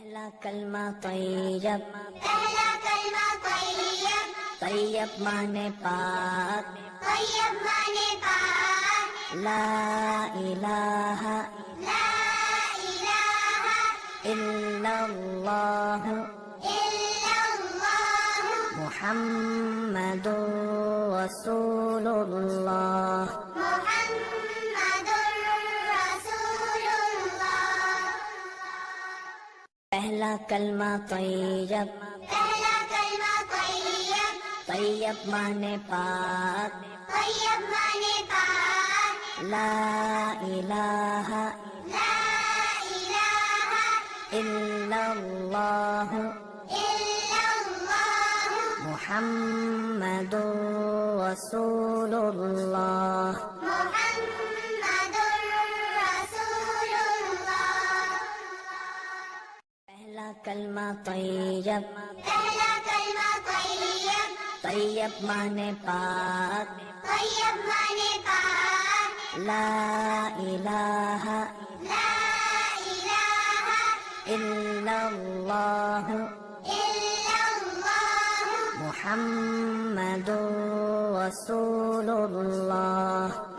پہلا کلمہ طیب، پہلا کلمہ طیب، طیب مانے پاک، طیب مانے پاک، لا الہ لا الہ الا اللہ الا اللہ محمد رسول اللہ۔ محمد رسول اللہ۔ پہلا کلمہ طیب، پہلا کلمہ طیب، طیب مانے پاک، طیب مانے پاک، لا الہ لا الہ الا اللہ الا اللہ محمد رسول اللہ۔ محمد رسول اللہ۔ پہلا کلمہ طیب، پہلا کلمہ طیب، طیب مانے پاک، طیب مانے پاک، لا الہ لا الہ الا اللہ الا اللہ محمد رسول اللہ۔